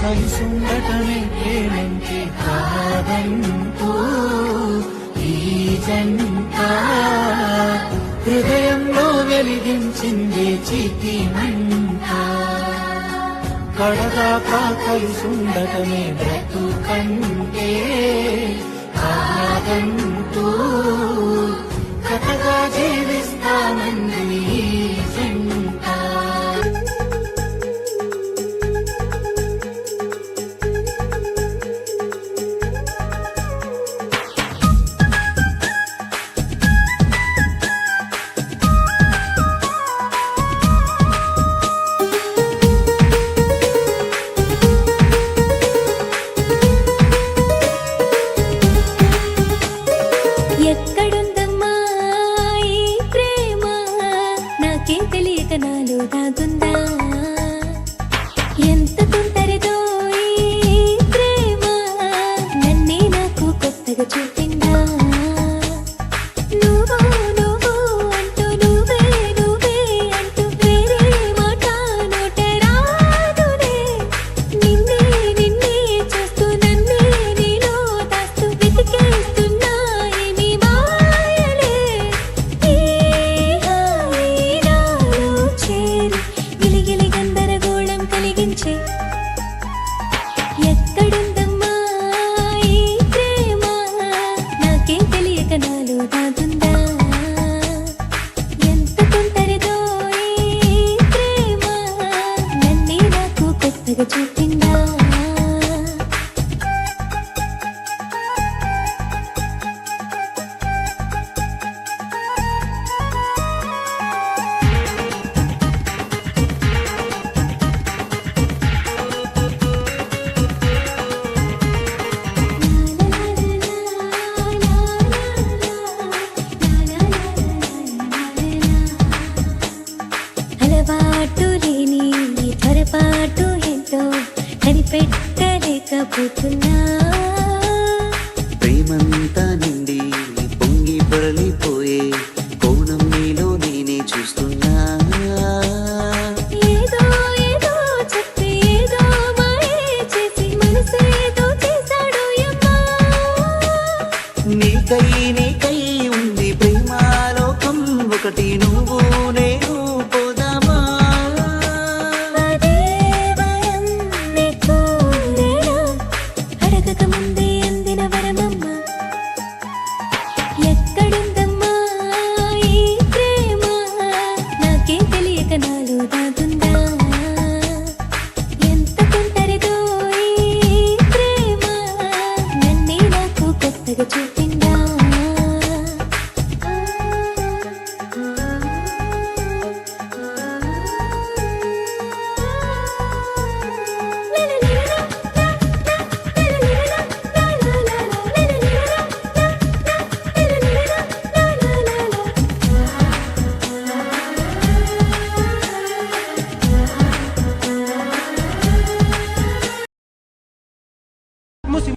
కలిసుండటమే ప్రేమంటే కాదంటూ ఈ జంట హృదయంలో వెలిగించిందే చితి మంట కడదాకా కలిసుండటమే బ్రతుకంటే కాదంటూ కథగా జీవిస్తామంది ఈ జంట. ఎక్కడుందమ్మా ఈ ప్రేమ నాకేం తెలియక నాలో దాగుందా ఎంత తుంటరిదో ఈ ప్రేమ నన్నే నాకు కొత్తగా చూపిందా నువ్వు నువ్వు అంటూ నువ్వే నువ్వే అంటూ వేరే మాట నోట రాదునే నిన్నే నిన్నే చూస్తూ నన్నే నీలో దాస్తూ వెతికేస్తున్నా ఏమి మాయలే ఈ హాయి నాలో చేరి గిలిగిలి గందరగోళం కలిగించే ఎక్కడుందమ్మా ఈ ప్రేమ నాకేం తెలియక నాలో దాగుందా ఎంత తుంటరిదో ఈ ప్రేమ నన్నే నాకు కొత్తగా చూపిందా అలవాటు లేని పొరపాటు ఏంటో కనిపెట్టలేకపోతున్నా